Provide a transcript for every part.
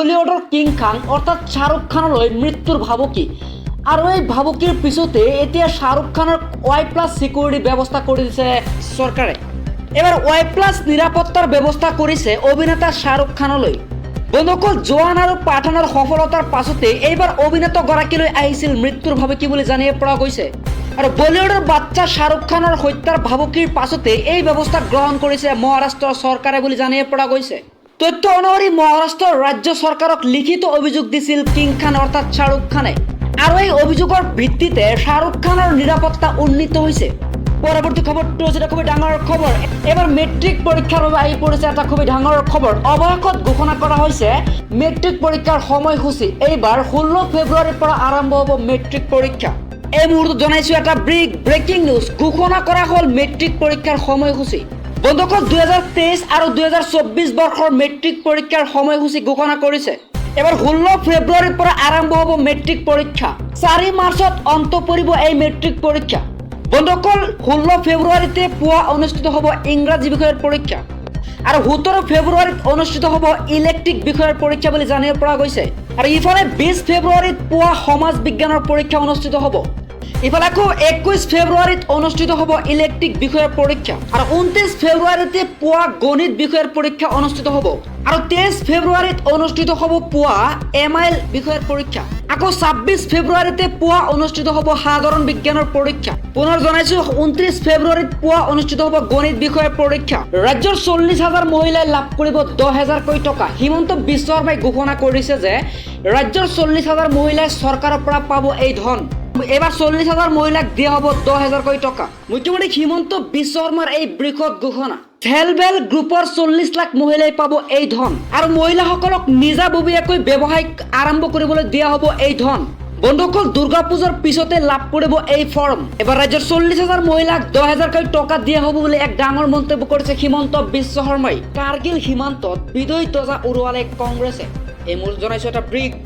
বলিউডৰ কিং খান অৰ্থাৎ শ্বাহৰুখ খানলৈ মৃত্যুৰ ভাবুকি আৰু এই ভাবুকিৰ পিছতে এতিয়া শ্বাহৰুখ খানৰ Y+ সিকিউৰিটি ব্যৱস্থা কৰি দিছে চৰকাৰে। এবাৰ Y+ নিৰাপত্তাৰ ব্যৱস্থা কৰিছে অভিনেতা শ্বাহৰুখ খানলৈ। বন্ধুসকল, জোৱান আৰু পাঠানৰ সফলতাৰ পাছতে এইবাৰ অভিনেতাগৰাকীলৈ আহিছিল মৃত্যুৰ ভাবুকি বুলি জানিব পৰা গৈছে। আৰু বলিউডৰ বাচ্চা শ্বাহৰুখ খানৰ হত্যাৰ ভাবুকিৰ পাছতে এই ব্যৱস্থা গ্ৰহণ কৰিছে মহাৰাষ্ট্ৰৰ চৰকাৰে বুলি জানিব পৰা গৈছে। তথ্য অনুসৰি মহাৰাষ্ট্ৰৰ ৰাজ্য চৰকাৰক লিখিত অভিযোগ দিছিল কিং খান অৰ্থাৎ শ্বাহৰুখ খানে। আৰু এই অভিযোগৰ ভিত্তিতে শ্বাহৰুখ খানৰ নিৰাপত্তা উন্নীত হৈছে। পৰৱৰ্তী খবৰটো হৈছে এটা খুবেই ডাঙৰ খবৰ। এবাৰ মেট্ৰিক পৰীক্ষাৰ বাবে আহি পৰিছে এটা খুবেই ডাঙৰ খবৰ। অৱশেষত ঘোষণা কৰা হৈছে মেট্ৰিক পৰীক্ষাৰ সময়সূচী। এইবাৰ 16 ফেব্ৰুৱাৰীৰ পৰা আৰম্ভ হ'ব মেট্ৰিক পৰীক্ষা। এই মুহূৰ্তত জনাইছো এটা ব্ৰেকিং নিউজ। ঘোষণা কৰা হ'ল মেট্ৰিক পৰীক্ষাৰ সময়সূচী। বন্ধুসকল, 2023 আৰু 2024 বৰ্ষৰ মেট্ৰিক পৰীক্ষাৰ সময়সূচী ঘোষণা কৰিছে। এবাৰ 16 ফেব্ৰুৱাৰীৰ পৰা আৰম্ভ হ'ব মেট্ৰিক পৰীক্ষা। 4 মাৰ্চত অন্ত পৰিব এই মেট্ৰিক পৰীক্ষা। বন্ধুসকল, 16 ফেব্ৰুৱাৰীতে পুৱা অনুষ্ঠিত হ'ব ইংৰাজী বিষয়ৰ পৰীক্ষা আৰু 17 ফেব্ৰুৱাৰীত অনুষ্ঠিত হ'ব ইলেক্ট্ৰিক বিষয়ৰ পৰীক্ষা বুলি জানিব পৰা গৈছে। আৰু ইফালে 20 ফেব্ৰুৱাৰীত পুৱা সমাজ বিজ্ঞানৰ পৰীক্ষা অনুষ্ঠিত হ'ব। ইফালে আকৌ 21 ফেব্ৰুৱাৰীত অনুষ্ঠিত হ'ব ইলেক্ট্ৰিক বিষয়ৰ পৰীক্ষা আৰু 29 ফেব্ৰুৱাৰীতে পুৱা গণিত বিষয়ৰ পৰীক্ষা অনুষ্ঠিত হ'ব আৰু 23 ফেব্ৰুৱাৰীত অনুষ্ঠিত হ'ব পুৱা MIL বিষয়ৰ পৰীক্ষা। আকৌ 26 ফেব্ৰুৱাৰীতে পুৱা অনুষ্ঠিত হ'ব সাধাৰণ বিজ্ঞানৰ পৰীক্ষা। পুনৰ জনাইছো 29 ফেব্ৰুৱাৰীত পুৱা অনুষ্ঠিত হ'ব গণিত বিষয়ৰ পৰীক্ষা। ৰাজ্যৰ 40,000 মহিলাই লাভ কৰিব 10,000কৈ টকা। হিমন্ত বিশ্ব শৰ্মাই ঘোষণা কৰিছে যে ৰাজ্যৰ 40,000 মহিলাই চৰকাৰৰ পৰা পাব এই ধন। এবাৰ 40,000 মহিলাক দিয়া হ'ব 10,000কৈ টকা। মুখ্যমন্ত্ৰী হিমন্ত বিশ্ব শৰ্মাৰ এই বৃহৎ ঘোষণা। সেল্ফ হেল্প গ্ৰুপৰ 40 লাখ মহিলাই পাব এই ধন আৰু মহিলাসকলক নিজাববীয়াকৈ ব্যৱসায় আৰম্ভ কৰিবলৈ দিয়া হ'ব এই ধন। বন্ধুসকল, দুৰ্গা পূজাৰ পিছতে লাভ কৰিব এই ফৰ্ম। এবাৰ ৰাজ্যৰ 40,000 মহিলাক 10,000কৈ টকা দিয়া হ'ব বুলি এক ডাঙৰ মন্তব্য কৰিছে হিমন্ত বিশ্ব শৰ্মাই। কাৰ্গিল সীমান্তত বিজয় ধ্বজা উৰুৱালে কংগ্ৰেছে। এই মূল জনাইছো এটা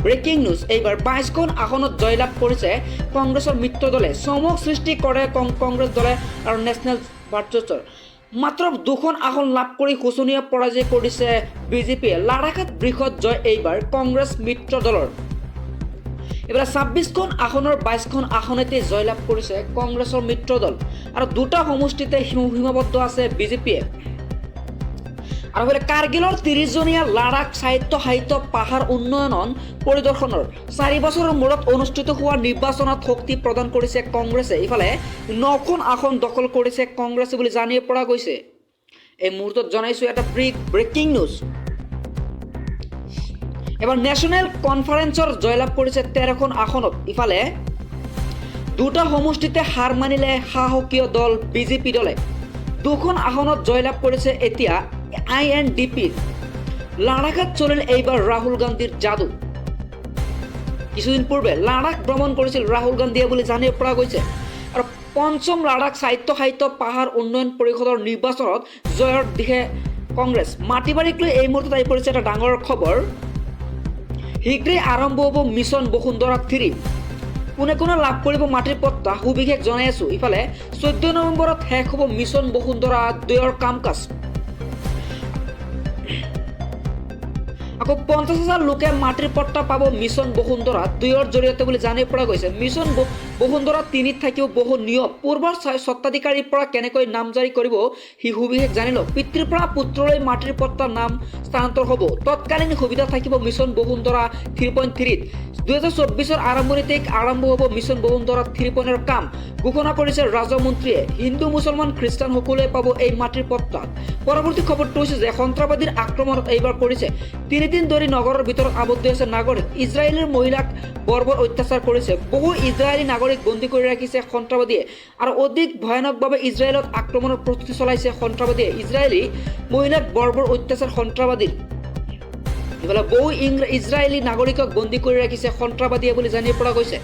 ব্ৰেকিং নিউজ। এইবাৰ 22খন আসনত জয়লাভ কৰিছে কংগ্ৰেছৰ মিত্ৰ দলে। চমক সৃষ্টি কৰে কংগ্ৰেছ দলে আৰু নেশ্যনেল ভাৰ্চেছৰ। মাত্ৰ 2খন আসন লাভ কৰি শোচনীয় পৰাজয় কৰিছে বিজেপিয়ে। লাডাখত বৃহৎ জয় এইবাৰ কংগ্ৰেছ মিত্ৰ দলৰ। এইবাৰ 26খন আসনৰ 22খন আসনতে জয়লাভ কৰিছে কংগ্ৰেছৰ মিত্ৰ দল আৰু 2টা সমষ্টিতে সীমাবদ্ধ আছে বিজেপিয়ে। আৰু বোলে কাৰ্গিলৰ 30জনীয়া লাডাখ সাহিত্য পাহাৰ উন্নয়ন পৰিদৰ্শনৰ 4 বছৰৰ মূৰত অনুষ্ঠিত হোৱা নিৰ্বাচনত শক্তি প্ৰদান কৰিছে কংগ্ৰেছে। ইফালে 9খন আসন দখল কৰিছে কংগ্ৰেছে বুলি জানিব পৰা গৈছে। এই মুহূৰ্তত জনাইছো এটা ব্ৰেকিং নিউজ। এবাৰ নেশ্যনেল কনফাৰেন্সৰ জয়লাভ কৰিছে 13খন আসনত। ইফালে 2টা সমষ্টিতে হাৰ মানিলে সাহসীয় দল বিজেপি দলে। 2খন আসনত জয়লাভ কৰিছে এতিয়া INDP। লাডাখত চলিল এইবাৰ ৰাহুল গান্ধীৰ যাদু। কিছুদিন পূৰ্বে লাডাখ ভ্ৰমণ কৰিছিল ৰাহুল গান্ধীয়ে বুলি জানিব পৰা গৈছে। আৰু 5ম লাডাখ সাহিত্য পাহাৰ উন্নয়ন পৰিষদৰ নিৰ্বাচনত জয়ৰ দিশে কংগ্ৰেছ। মাটিবাৰীক লৈ এই মুহূৰ্তত আহি পৰিছে এটা ডাঙৰ খবৰ। শীঘ্ৰেই আৰম্ভ হ'ব মিছন বসুন্ধৰা 3। কোনে লাভ কৰিব মাটিৰ পট্টা সুবিশেষ জনাই আছো। ইফালে 14 নৱেম্বৰত শেষ হ'ব মিছন বসুন্ধৰা 2ৰ কাম কাজ। আকৌ 50,000 লোকে মাটিৰ পট্টা পাব মিছন বসুন্ধৰা 2ৰ জৰিয়তে বুলি জানিব পৰা গৈছে। মিছন বসুন্ধৰা 3ত থাকিব বহু নিয়ম। পূৰ্বৰ স্বত্বাধিকাৰীৰ পৰা কেনেকৈ নাম জাৰি কৰিব সি সুবিশেষ জানিলো। পিতৃৰ পৰা পুত্ৰলৈ মাটিৰ পট্টাৰ নাম স্থানান্তৰ হ'ব। তৎকালীন সুবিধা থাকিব মিছন বসুন্ধৰা 3.3ত। 2024ৰ আৰম্ভণিতে আৰম্ভ হ'ব মিছন বসুন্ধৰা 3.0ৰ কাম। ঘোষণা কৰিছে ৰাজমন্ত্ৰীয়ে। হিন্দু মুছলমান খ্ৰীষ্টান সকলোৱে পাব এই মাটিৰ পট্টা। পৰৱৰ্তী খবৰটো হৈছে যে সন্ত্ৰাসবাদীৰ আক্ৰমণত এইবাৰ কৰিছে। 3 দিন ধৰি নগৰৰ ভিতৰত আবদ্ধ আছে নাগৰিক। ইজৰাইলৰ মহিলাক বৰ্বৰ অত্যাচাৰ কৰিছে। বহু ইজৰাইলী নাগৰিক বন্দী কৰি ৰাখিছে সন্ত্ৰাসবাদীয়ে আৰু অধিক ভয়ানকভাৱে ইজৰাইলত আক্ৰমণৰ প্ৰস্তুতি চলাইছে সন্ত্ৰাসবাদীয়ে। ইজৰাইলী মহিলাক বৰ্বৰ অত্যাচাৰ সন্ত্ৰাসবাদীৰ। ইফালে বহু ইজৰাইলী নাগৰিকক বন্দী কৰি ৰাখিছে সন্ত্ৰাসবাদীয়ে বুলি জানিব পৰা গৈছে।